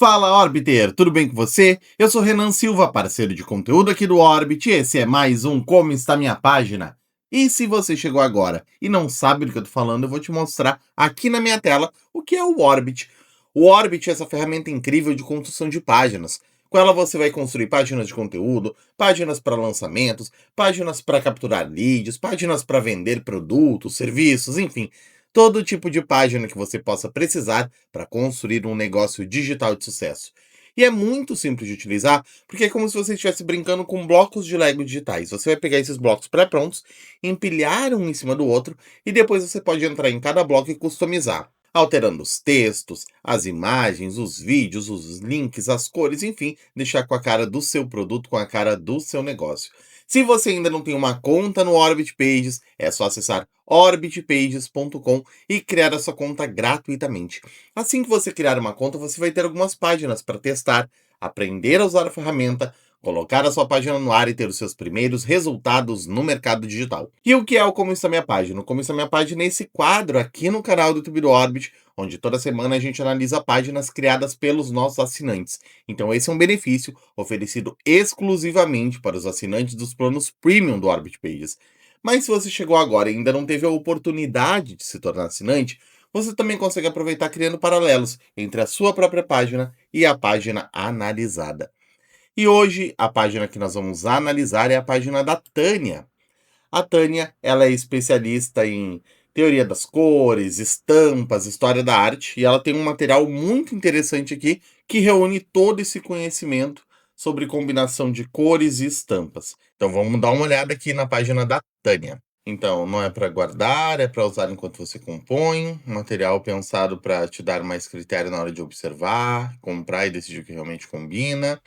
Fala Orbiter, tudo bem com você? Eu sou Renan Silva, parceiro de conteúdo aqui do Orbit, e esse é mais um Como Está Minha Página. E se você chegou agora e não sabe do que eu tô falando, eu vou te mostrar aqui na minha tela o que é o Orbit. O Orbit é essa ferramenta incrível de construção de páginas. Com ela você vai construir páginas de conteúdo, páginas para lançamentos, páginas para capturar leads, páginas para vender produtos, serviços, enfim, todo tipo de página que você possa precisar para construir um negócio digital de sucesso. E é muito simples de utilizar, porque é como se você estivesse brincando com blocos de Lego digitais. Você vai pegar esses blocos pré-prontos, empilhar um em cima do outro, e depois você pode entrar em cada bloco e customizar, alterando os textos, as imagens, os vídeos, os links, as cores, enfim, deixar com a cara do seu produto, com a cara do seu negócio. Se você ainda não tem uma conta no Orbit Pages, é só acessar orbitpages.com e criar a sua conta gratuitamente. Assim que você criar uma conta, você vai ter algumas páginas para testar, aprender a usar a ferramenta, colocar a sua página no ar e ter os seus primeiros resultados no mercado digital. E o que é o Como Está Minha Página? O Como Está Minha Página é esse quadro aqui no canal do YouTube do Orbit, onde toda semana a gente analisa páginas criadas pelos nossos assinantes. Então esse é um benefício oferecido exclusivamente para os assinantes dos planos Premium do Orbit Pages. Mas se você chegou agora e ainda não teve a oportunidade de se tornar assinante, você também consegue aproveitar criando paralelos entre a sua própria página e a página analisada. E hoje a página que nós vamos analisar é a página da Tânia. A Tânia, ela é especialista em teoria das cores, estampas, história da arte, e ela tem um material muito interessante aqui que reúne todo esse conhecimento sobre combinação de cores e estampas. Então vamos dar uma olhada aqui na página da Tânia. Então, não é para guardar, é para usar enquanto você compõe, um material pensado para te dar mais critério na hora de observar, comprar e decidir o que realmente combina,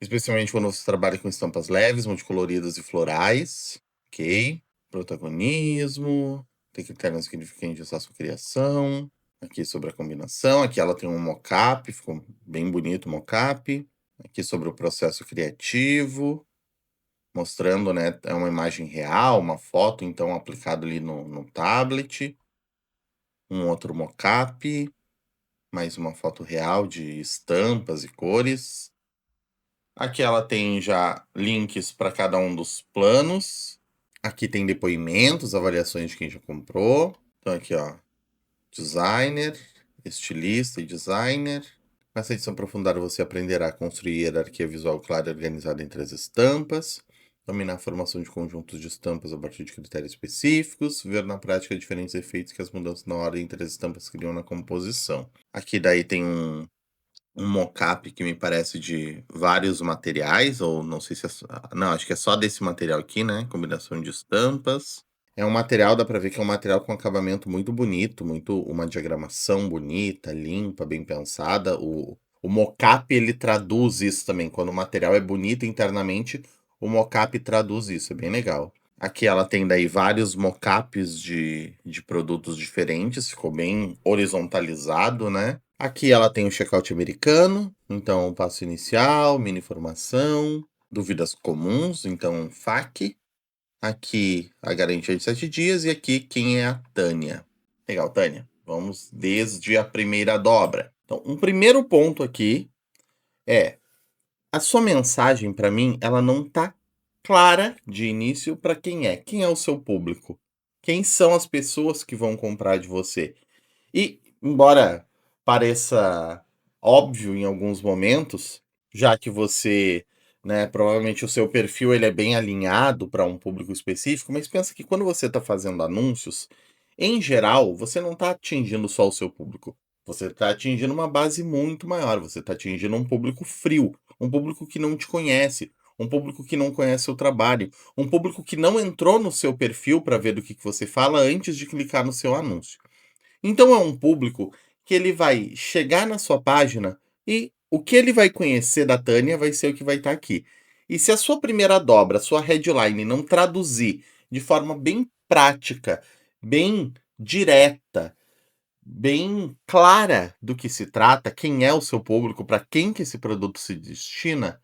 especialmente quando você trabalha com estampas leves, multicoloridas e florais. Ok. Protagonismo. Tem critério significante de sua criação. Aqui sobre a combinação. Aqui ela tem um mockup, ficou bem bonito o mockup. Aqui sobre o processo criativo, mostrando, né, é uma imagem real, uma foto, então aplicado ali no tablet. Um outro mockup, mais uma foto real de estampas e cores. Aqui ela tem já links para cada um dos planos. Aqui tem depoimentos, avaliações de quem já comprou. Então aqui, ó, designer, estilista e designer. Nessa edição aprofundada você aprenderá a construir hierarquia visual clara e organizada entre as estampas, dominar a formação de conjuntos de estampas a partir de critérios específicos, ver na prática diferentes efeitos que as mudanças na ordem entre as estampas criam na composição. Aqui daí tem um mockup que me parece de vários materiais, ou não sei se é só, não, acho que é só desse material aqui, né, combinação de estampas. É um material, dá pra ver que é um material com acabamento muito bonito, muito uma diagramação bonita, limpa, bem pensada. O mockup, ele traduz isso também, quando o material é bonito internamente, o mockup traduz isso, é bem legal. Aqui ela tem daí vários mockups de produtos diferentes, ficou bem horizontalizado, né. Aqui ela tem o checkout americano, então o passo inicial, mini formação, dúvidas comuns, então FAQ. Aqui a garantia de 7 dias e aqui quem é a Tânia. Legal, Tânia. Vamos desde a primeira dobra. Então, um primeiro ponto aqui é a sua mensagem para mim, ela não tá clara de início para quem é. Quem é o seu público? Quem são as pessoas que vão comprar de você? E, embora pareça óbvio em alguns momentos, já que você, né, provavelmente o seu perfil ele é bem alinhado para um público específico, mas pensa que quando você está fazendo anúncios, em geral, você não está atingindo só o seu público. Você está atingindo uma base muito maior, você está atingindo um público frio, um público que não te conhece, um público que não conhece o trabalho, um público que não entrou no seu perfil para ver do que você fala antes de clicar no seu anúncio. Então é um público que ele vai chegar na sua página e o que ele vai conhecer da Tânia vai ser o que vai estar aqui. E se a sua primeira dobra, a sua headline não traduzir de forma bem prática, bem direta, bem clara do que se trata, quem é o seu público, para quem que esse produto se destina,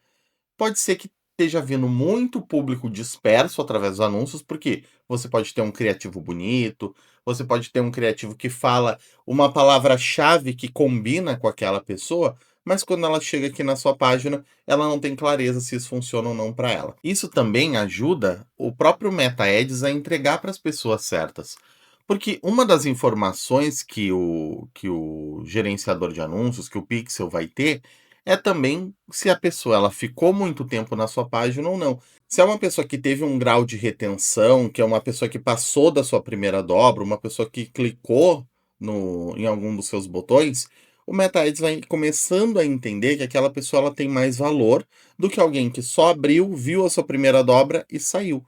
pode ser que esteja vindo muito público disperso através dos anúncios, porque você pode ter um criativo bonito, você pode ter um criativo que fala uma palavra-chave que combina com aquela pessoa, mas quando ela chega aqui na sua página, ela não tem clareza se isso funciona ou não para ela. Isso também ajuda o próprio Meta Ads a entregar para as pessoas certas. Porque uma das informações que o gerenciador de anúncios, que o Pixel vai ter, é também se a pessoa ela ficou muito tempo na sua página ou não. Se é uma pessoa que teve um grau de retenção, que é uma pessoa que passou da sua primeira dobra, uma pessoa que clicou em algum dos seus botões, o Meta Ads vai começando a entender que aquela pessoa ela tem mais valor do que alguém que só abriu, viu a sua primeira dobra e saiu.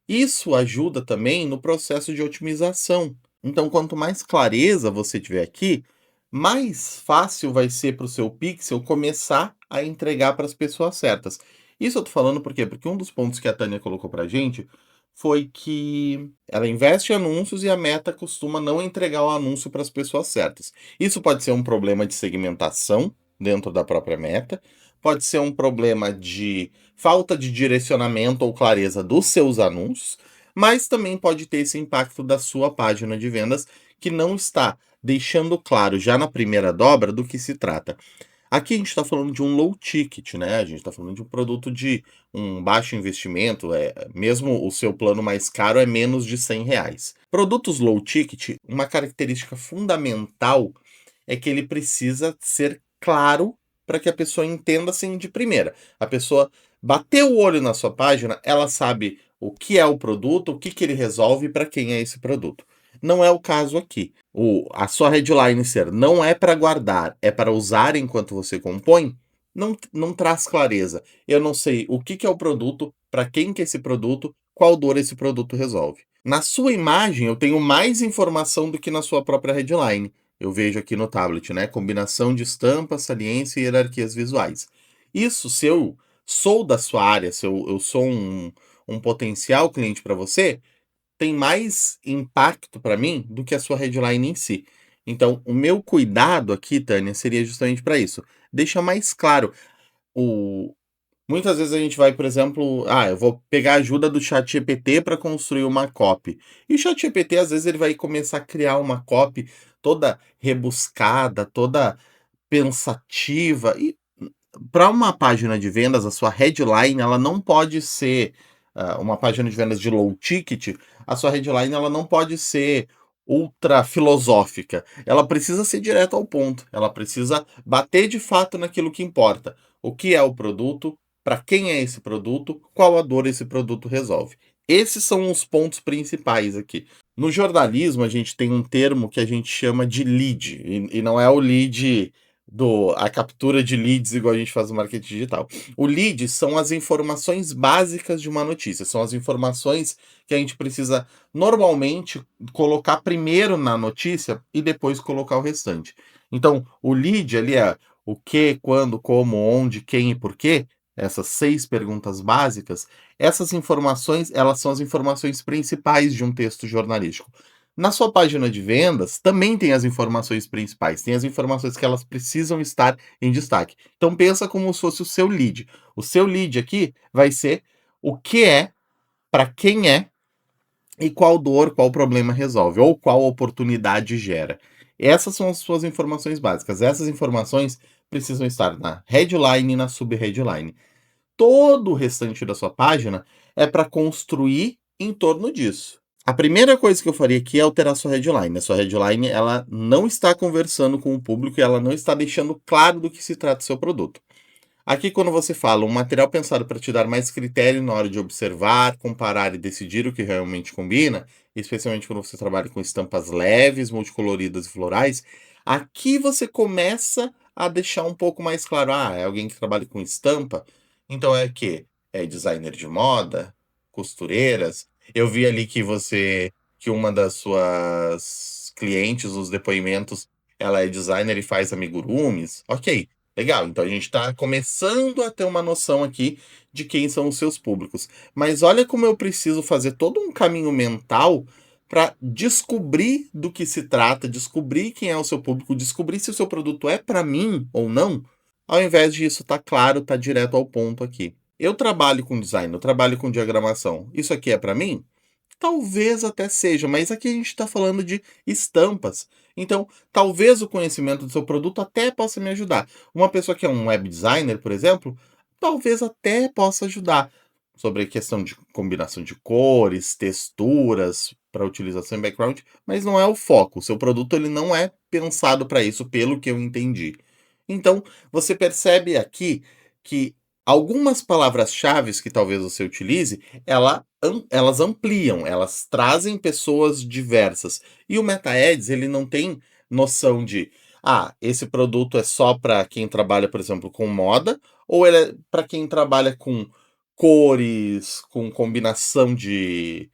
Isso ajuda também no processo de otimização. Então, quanto mais clareza você tiver aqui, mais fácil vai ser para o seu pixel começar a entregar para as pessoas certas. Isso eu tô falando por quê? Porque um dos pontos que a Tânia colocou para a gente foi que ela investe em anúncios e a Meta costuma não entregar o anúncio para as pessoas certas. Isso pode ser um problema de segmentação dentro da própria Meta, pode ser um problema de falta de direcionamento ou clareza dos seus anúncios, mas também pode ter esse impacto da sua página de vendas que não está deixando claro já na primeira dobra do que se trata. Aqui a gente está falando de um low ticket, né? A gente está falando de um produto de um baixo investimento, mesmo o seu plano mais caro é menos de R$ 100. Produtos low ticket, uma característica fundamental é que ele precisa ser claro para que a pessoa entenda assim de primeira. A pessoa bateu o olho na sua página, ela sabe o que é o produto, o que, que ele resolve e para quem é esse produto. Não é o caso aqui. A sua headline ser não é para guardar, é para usar enquanto você compõe, não traz clareza. Eu não sei o que, que é o produto, para quem que é esse produto, qual dor esse produto resolve. Na sua imagem, eu tenho mais informação do que na sua própria headline. Eu vejo aqui no tablet, né? Combinação de estampa, saliência e hierarquias visuais. Isso, se eu sou da sua área, se eu sou um potencial cliente para você, tem mais impacto para mim do que a sua headline em si. Então, o meu cuidado aqui, Tânia, seria justamente para isso. Deixa mais claro. O... Muitas vezes a gente vai, por exemplo, eu vou pegar a ajuda do ChatGPT para construir uma copy. E o ChatGPT, às vezes, ele vai começar a criar uma copy toda rebuscada, toda pensativa. E para uma página de vendas, a sua headline ela não pode ser uma página de vendas de low ticket, a sua headline ela não pode ser ultra filosófica. Ela precisa ser direto ao ponto. Ela precisa bater de fato naquilo que importa. O que é o produto? Para quem é esse produto? Qual a dor esse produto resolve? Esses são os pontos principais aqui. No jornalismo, a gente tem um termo que a gente chama de lead, e não é o lead a captura de leads igual a gente faz no marketing digital. O lead são as informações básicas de uma notícia, são as informações que a gente precisa normalmente colocar primeiro na notícia e depois colocar o restante. Então, o lead ali é o que, quando, como, onde, quem e por quê, essas 6 perguntas básicas, essas informações, elas são as informações principais de um texto jornalístico. Na sua página de vendas, também tem as informações principais, tem as informações que elas precisam estar em destaque. Então pensa como se fosse o seu lead. O seu lead aqui vai ser o que é, para quem é e qual dor, qual problema resolve ou qual oportunidade gera. Essas são as suas informações básicas. Essas informações precisam estar na headline e na subheadline. Todo o restante da sua página é para construir em torno disso. A primeira coisa que eu faria aqui é alterar sua headline. A sua headline, ela não está conversando com o público e ela não está deixando claro do que se trata o seu produto. Aqui, quando você fala um material pensado para te dar mais critério na hora de observar, comparar e decidir o que realmente combina, especialmente quando você trabalha com estampas leves, multicoloridas e florais, aqui você começa a deixar um pouco mais claro, é alguém que trabalha com estampa, então é que é designer de moda, costureiras. Eu vi ali que uma das suas clientes, nos depoimentos, ela é designer e faz amigurumis. Ok, legal, então a gente está começando a ter uma noção aqui de quem são os seus públicos. Mas olha como eu preciso fazer todo um caminho mental para descobrir do que se trata, descobrir quem é o seu público, descobrir se o seu produto é para mim ou não, ao invés disso tá claro, tá direto ao ponto aqui. Eu trabalho com design, eu trabalho com diagramação. Isso aqui é para mim? Talvez até seja, mas aqui a gente está falando de estampas. Então, talvez o conhecimento do seu produto até possa me ajudar. Uma pessoa que é um web designer, por exemplo, talvez até possa ajudar sobre a questão de combinação de cores, texturas para utilização em background, mas não é o foco. O seu produto ele não é pensado para isso, pelo que eu entendi. Então, você percebe aqui que algumas palavras-chaves que talvez você utilize, elas ampliam, elas trazem pessoas diversas. E o MetaAds, ele não tem noção de, esse produto é só para quem trabalha, por exemplo, com moda, ou ele é para quem trabalha com cores, com combinação de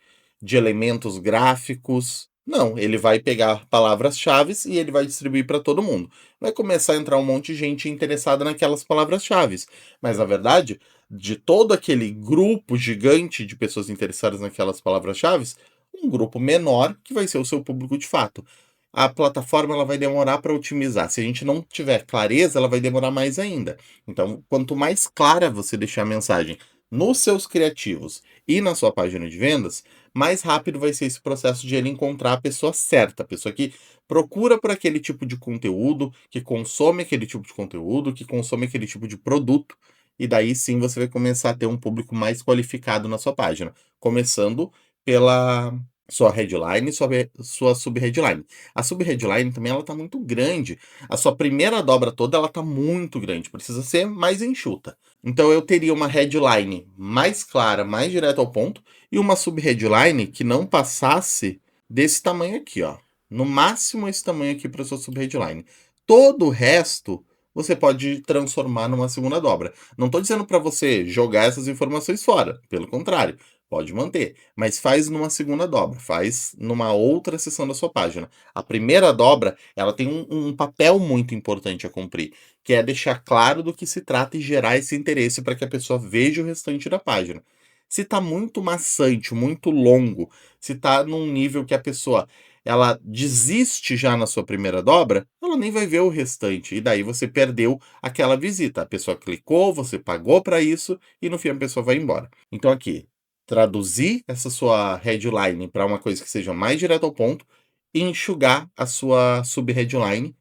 elementos gráficos. Não, ele vai pegar palavras-chaves e ele vai distribuir para todo mundo. Vai começar a entrar um monte de gente interessada naquelas palavras-chaves. Mas, na verdade, de todo aquele grupo gigante de pessoas interessadas naquelas palavras-chaves, um grupo menor que vai ser o seu público de fato. A plataforma ela vai demorar para otimizar. Se a gente não tiver clareza, ela vai demorar mais ainda. Então, quanto mais clara você deixar a mensagem nos seus criativos e na sua página de vendas, mais rápido vai ser esse processo de ele encontrar a pessoa certa, a pessoa que procura por aquele tipo de conteúdo, que consome aquele tipo de conteúdo, que consome aquele tipo de produto, e daí sim você vai começar a ter um público mais qualificado na sua página, começando pela sua headline e sua sub-headline. A sub-headline também ela tá muito grande. A sua primeira dobra toda ela tá muito grande, precisa ser mais enxuta. Então eu teria uma headline mais clara, mais direta ao ponto, e uma sub-headline que não passasse desse tamanho aqui, ó. No máximo esse tamanho aqui para sua sub-headline. Todo o resto você pode transformar numa segunda dobra. Não estou dizendo para você jogar essas informações fora, pelo contrário, pode manter, mas faz numa segunda dobra, faz numa outra seção da sua página. A primeira dobra, ela tem um papel muito importante a cumprir, que é deixar claro do que se trata e gerar esse interesse para que a pessoa veja o restante da página. Se está muito maçante, muito longo, se está num nível que a pessoa ela desiste já na sua primeira dobra, ela nem vai ver o restante. E daí você perdeu aquela visita. A pessoa clicou, você pagou para isso e no fim a pessoa vai embora. Então aqui, traduzir essa sua headline para uma coisa que seja mais direto ao ponto e enxugar a sua sub-headline,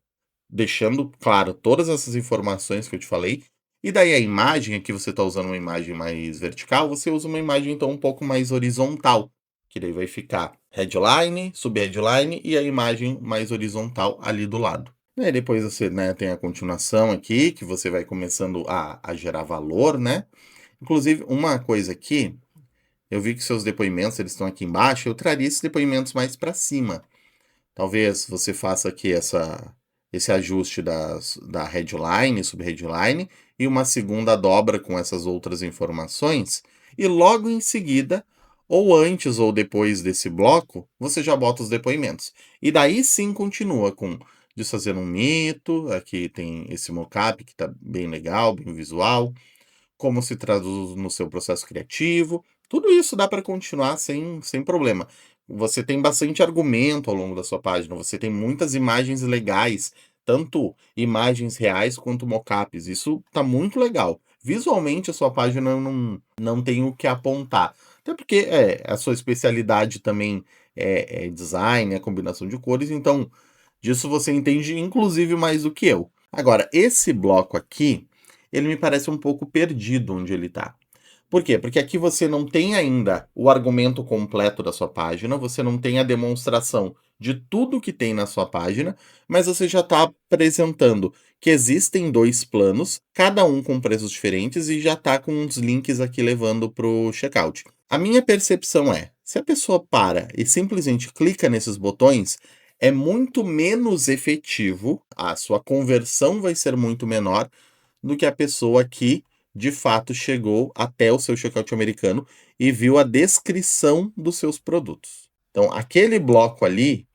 deixando claro todas essas informações que eu te falei. E daí a imagem, aqui você está usando uma imagem mais vertical, você usa uma imagem então um pouco mais horizontal, que daí vai ficar headline, sub-headline e a imagem mais horizontal ali do lado. E aí depois você, né, tem a continuação aqui, que você vai começando a gerar valor, né? Inclusive, uma coisa aqui, eu vi que seus depoimentos eles estão aqui embaixo, eu traria esses depoimentos mais para cima. Talvez você faça aqui esse ajuste da headline, subheadline, e uma segunda dobra com essas outras informações, e logo em seguida, ou antes ou depois desse bloco, você já bota os depoimentos. E daí sim continua com desfazer um mito, aqui tem esse mockup que está bem legal, bem visual, como se traduz no seu processo criativo. Tudo isso dá para continuar sem problema. Você tem bastante argumento ao longo da sua página, você tem muitas imagens legais, tanto imagens reais quanto mockups. Isso tá muito legal. Visualmente, a sua página não tem o que apontar. Até porque a sua especialidade também é design, é combinação de cores, então disso você entende inclusive mais do que eu. Agora, esse bloco aqui, ele me parece um pouco perdido onde ele está. Por quê? Porque aqui você não tem ainda o argumento completo da sua página, você não tem a demonstração de tudo que tem na sua página, mas você já está apresentando que existem dois planos, cada um com preços diferentes e já está com uns links aqui levando para o checkout. A minha percepção é, se a pessoa para e simplesmente clica nesses botões, é muito menos efetivo, a sua conversão vai ser muito menor do que a pessoa que de fato chegou até o seu checkout americano e viu a descrição dos seus produtos. Então, aquele bloco ali,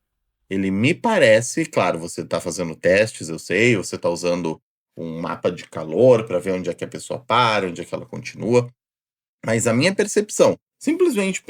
ele me parece, claro, você está fazendo testes, eu sei, você está usando um mapa de calor para ver onde é que a pessoa para, onde é que ela continua, mas a minha percepção, simplesmente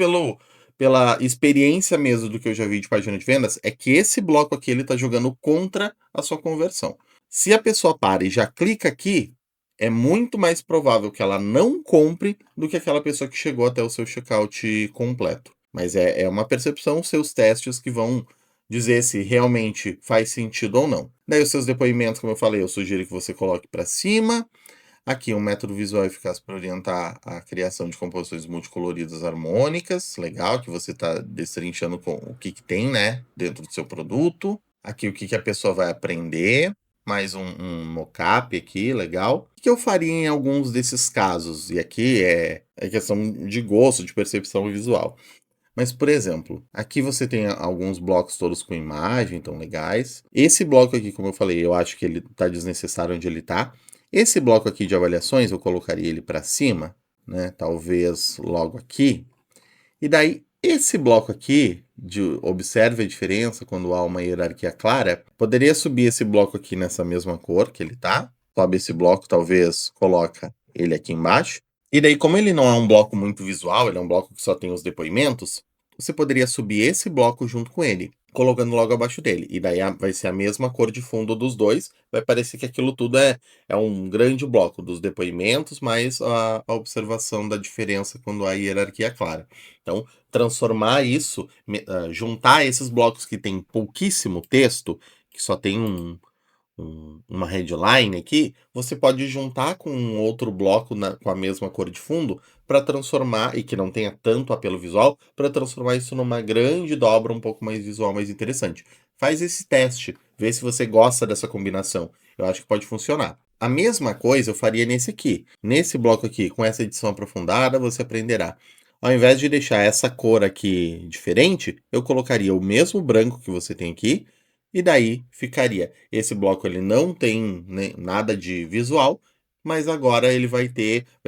pela experiência mesmo do que eu já vi de página de vendas, é que esse bloco aqui ele está jogando contra a sua conversão. Se a pessoa para e já clica aqui, é muito mais provável que ela não compre do que aquela pessoa que chegou até o seu checkout completo. mas é uma percepção, seus testes que vão dizer se realmente faz sentido ou não. Daí os seus depoimentos, como eu falei, eu sugiro que você coloque para cima. Aqui um método visual eficaz para orientar a criação de composições multicoloridas harmônicas, legal, que você está destrinchando com o que tem, né, dentro do seu produto. Aqui o que a pessoa vai aprender, mais um mockup aqui, legal. O que eu faria em alguns desses casos? E aqui é questão de gosto, de percepção visual. Mas, por exemplo, aqui você tem alguns blocos todos com imagem, tão legais. Esse bloco aqui, como eu falei, eu acho que ele está desnecessário onde ele está. Esse bloco aqui de avaliações, eu colocaria ele para cima, né? Talvez logo aqui. E daí, esse bloco aqui, de observe a diferença quando há uma hierarquia clara, poderia subir esse bloco aqui nessa mesma cor que ele tá. Sobe esse bloco, talvez coloca ele aqui embaixo. E daí, como ele não é um bloco muito visual, ele é um bloco que só tem os depoimentos, você poderia subir esse bloco junto com ele, colocando logo abaixo dele. E daí vai ser a mesma cor de fundo dos dois. Vai parecer que aquilo tudo é um grande bloco dos depoimentos, mais a observação da diferença quando há hierarquia clara. Então, transformar isso, juntar esses blocos que tem pouquíssimo texto, que só tem uma headline aqui, você pode juntar com um outro bloco com a mesma cor de fundo para transformar, e que não tenha tanto apelo visual, para transformar isso numa grande dobra um pouco mais visual, mais interessante. Faz esse teste, vê se você gosta dessa combinação. Eu acho que pode funcionar. A mesma coisa eu faria nesse aqui. Nesse bloco aqui, com essa edição aprofundada, você aprenderá. Ao invés de deixar essa cor aqui diferente, eu colocaria o mesmo branco que você tem aqui, e daí ficaria. Esse bloco ele não tem nada de visual, mas agora ele vai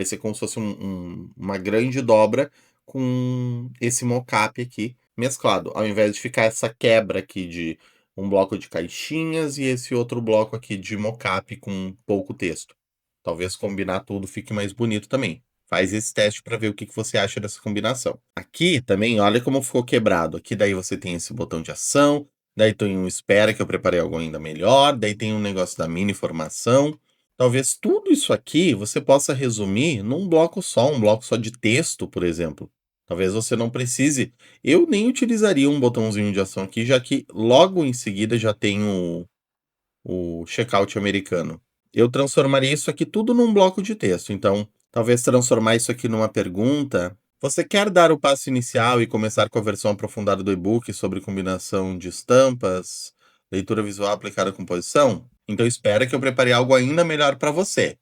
ser como se fosse uma grande dobra com esse mockup aqui mesclado. Ao invés de ficar essa quebra aqui de um bloco de caixinhas e esse outro bloco aqui de mockup com pouco texto. Talvez combinar tudo fique mais bonito também. Faz esse teste para ver o que você acha dessa combinação. Aqui também, olha como ficou quebrado. Aqui daí você tem esse botão de ação, daí tem um espera que eu preparei algo ainda melhor, daí tem um negócio da mini formação. Talvez tudo isso aqui você possa resumir num bloco só, um bloco só de texto, por exemplo. Talvez você não precise. Eu nem utilizaria um botãozinho de ação aqui, já que logo em seguida já tem o checkout americano. Eu transformaria isso aqui tudo num bloco de texto. Então, talvez transformar isso aqui numa pergunta. Você quer dar o passo inicial e começar com a versão aprofundada do e-book sobre combinação de estampas, leitura visual aplicada à composição? Então, espera que eu preparei algo ainda melhor para você.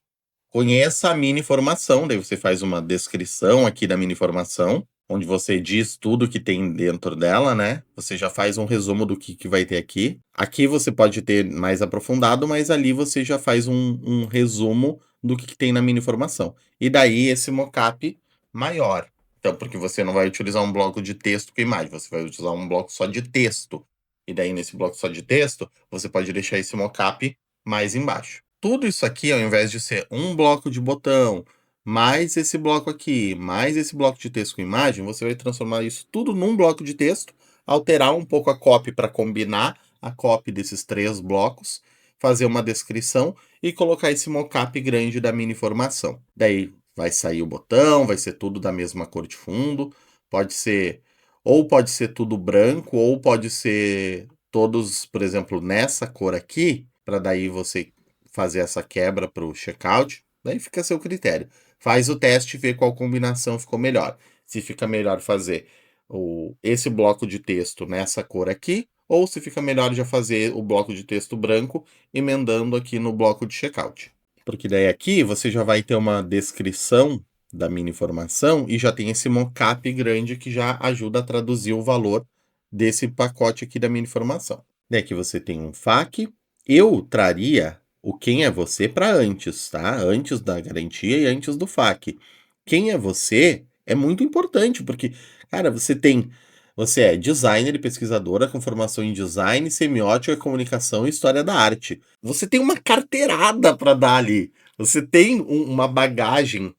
Conheça a mini formação, daí você faz uma descrição aqui da mini formação, onde você diz tudo que tem dentro dela, né? Você já faz um resumo do que vai ter aqui. Aqui você pode ter mais aprofundado, mas ali você já faz um resumo do que tem na mini formação. E daí esse mockup maior. Então, porque você não vai utilizar um bloco de texto com imagem, você vai utilizar um bloco só de texto. E daí nesse bloco só de texto, você pode deixar esse mockup mais embaixo. Tudo isso aqui, ao invés de ser um bloco de botão, mais esse bloco aqui, mais esse bloco de texto com imagem, você vai transformar isso tudo num bloco de texto, alterar um pouco a copy para combinar a copy desses 3 blocos, fazer uma descrição e colocar esse mockup grande da mini formação. Daí vai sair o botão, vai ser tudo da mesma cor de fundo, pode ser tudo branco, ou pode ser todos, por exemplo, nessa cor aqui, para daí você fazer essa quebra para o checkout, daí fica a seu critério. Faz o teste e vê qual combinação ficou melhor. Se fica melhor fazer esse bloco de texto nessa cor aqui, ou se fica melhor já fazer o bloco de texto branco emendando aqui no bloco de checkout. Porque daí aqui você já vai ter uma descrição da mini informação e já tem esse mockup grande que já ajuda a traduzir o valor desse pacote aqui da mini informação. Daí aqui você tem um FAQ. Eu traria o quem é você para antes, tá? Antes da garantia e antes do FAQ. Quem é você é muito importante, porque, cara, você é designer e pesquisadora com formação em design, semiótica, comunicação e história da arte. Você tem uma carteirada para dar ali. Você tem uma bagagem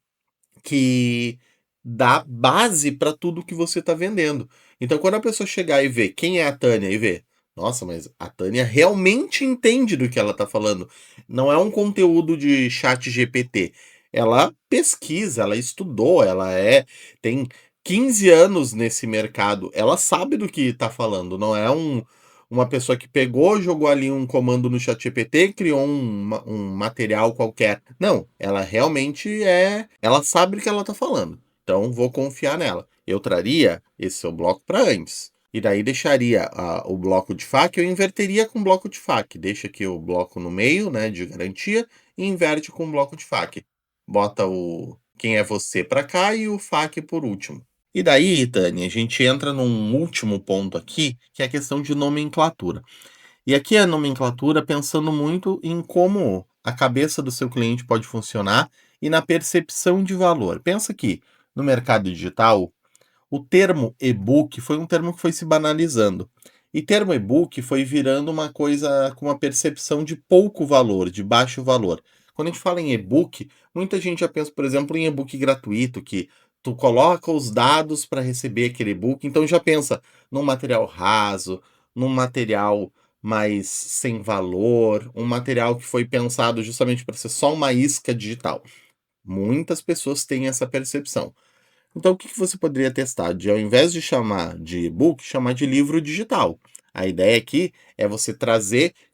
que dá base para tudo que você está vendendo. Então, quando a pessoa chegar e ver quem é a Tânia e ver, nossa, mas a Tânia realmente entende do que ela está falando. Não é um conteúdo de chat GPT. Ela pesquisa, ela estudou, tem 15 anos nesse mercado, ela sabe do que tá falando, não é uma pessoa que pegou, jogou ali um comando no ChatGPT, criou um material qualquer. Não, ela realmente ela sabe do que ela tá falando. Então vou confiar nela. Eu traria esse seu bloco para antes. E daí deixaria o bloco de FAQ, eu inverteria com o bloco de FAQ. Deixa aqui o bloco no meio, né, de garantia, e inverte com o bloco de FAQ. Bota o quem é você para cá e o FAQ por último. E daí, Tânia, a gente entra num último ponto aqui, que é a questão de nomenclatura. E aqui a nomenclatura pensando muito em como a cabeça do seu cliente pode funcionar e na percepção de valor. Pensa que no mercado digital, o termo e-book foi um termo que foi se banalizando. E termo e-book foi virando uma coisa com uma percepção de pouco valor, de baixo valor. Quando a gente fala em e-book, muita gente já pensa, por exemplo, em e-book gratuito, que tu coloca os dados para receber aquele e-book, então já pensa num material raso, num material mais sem valor, um material que foi pensado justamente para ser só uma isca digital. Muitas pessoas têm essa percepção. Então, o que você poderia testar? De, ao invés de chamar de e-book, chamar de livro digital. A ideia aqui é você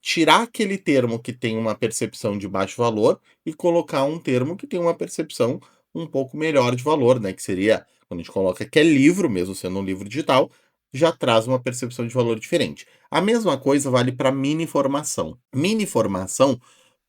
tirar aquele termo que tem uma percepção de baixo valor e colocar um termo que tem uma percepção um pouco melhor de valor, né? Que seria, quando a gente coloca que é livro, mesmo sendo um livro digital, já traz uma percepção de valor diferente. A mesma coisa vale para mini formação. Mini formação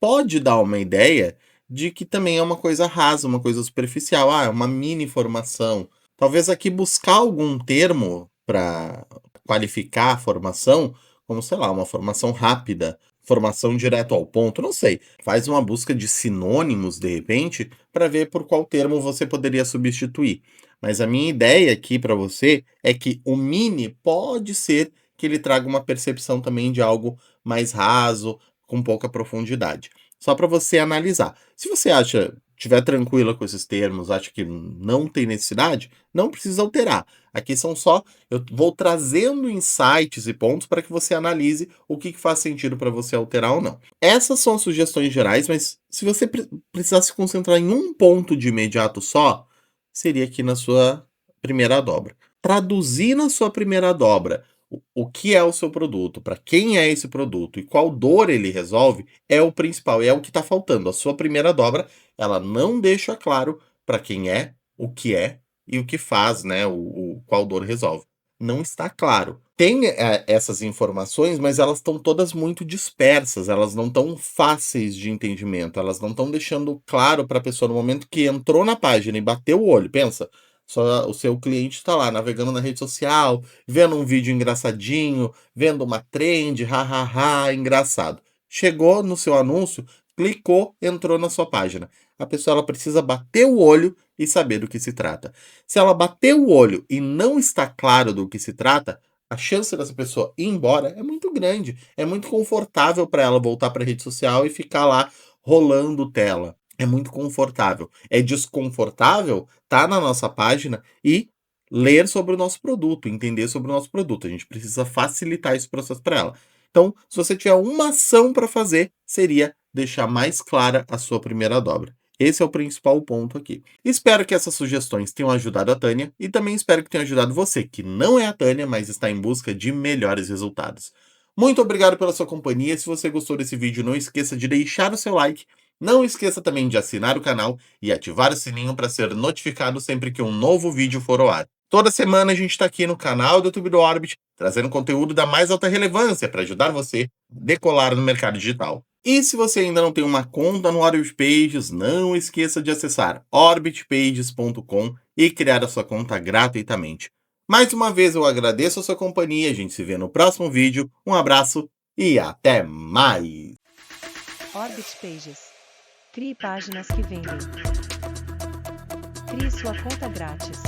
pode dar uma ideia de que também é uma coisa rasa, uma coisa superficial. Ah, é uma mini formação. Talvez aqui buscar algum termo para qualificar a formação, como, sei lá, uma formação rápida, formação direto ao ponto, não sei. Faz uma busca de sinônimos, de repente, para ver por qual termo você poderia substituir. Mas a minha ideia aqui para você é que o mini pode ser que ele traga uma percepção também de algo mais raso, com pouca profundidade. Só para você analisar. Se você estiver tranquila com esses termos, acha que não tem necessidade, não precisa alterar. Aqui são só, eu vou trazendo insights e pontos para que você analise o que faz sentido para você alterar ou não. Essas são as sugestões gerais, mas se você precisar se concentrar em um ponto de imediato só, seria aqui na sua primeira dobra. Traduzir na sua primeira dobra o que é o seu produto, para quem é esse produto e qual dor ele resolve, é o principal, é o que está faltando. A sua primeira dobra, ela não deixa claro para quem é, o que é e o que faz, né, qual dor resolve. Não está claro. Tem essas informações, mas elas estão todas muito dispersas, elas não estão fáceis de entendimento, elas não estão deixando claro para a pessoa no momento que entrou na página e bateu o olho. Pensa, só o seu cliente está lá navegando na rede social, vendo um vídeo engraçadinho, vendo uma trend, hahaha, engraçado. Chegou no seu anúncio, clicou, entrou na sua página. A pessoa ela precisa bater o olho e saber do que se trata. Se ela bater o olho e não está claro do que se trata, a chance dessa pessoa ir embora é muito grande. É muito confortável para ela voltar para a rede social e ficar lá rolando tela. É muito confortável. É desconfortável estar na nossa página e ler sobre o nosso produto, entender sobre o nosso produto. A gente precisa facilitar esse processo para ela. Então, se você tiver uma ação para fazer, seria deixar mais clara a sua primeira dobra. Esse é o principal ponto aqui. Espero que essas sugestões tenham ajudado a Tânia e também espero que tenham ajudado você, que não é a Tânia, mas está em busca de melhores resultados. Muito obrigado pela sua companhia. Se você gostou desse vídeo, não esqueça de deixar o seu like. Não esqueça também de assinar o canal e ativar o sininho para ser notificado sempre que um novo vídeo for ao ar. Toda semana a gente está aqui no canal do YouTube do Orbit, trazendo conteúdo da mais alta relevância para ajudar você a decolar no mercado digital. E se você ainda não tem uma conta no Orbit Pages, não esqueça de acessar orbitpages.com e criar a sua conta gratuitamente. Mais uma vez eu agradeço a sua companhia, a gente se vê no próximo vídeo, um abraço e até mais! Orbit Pages. Crie páginas que vendem. Crie sua conta grátis.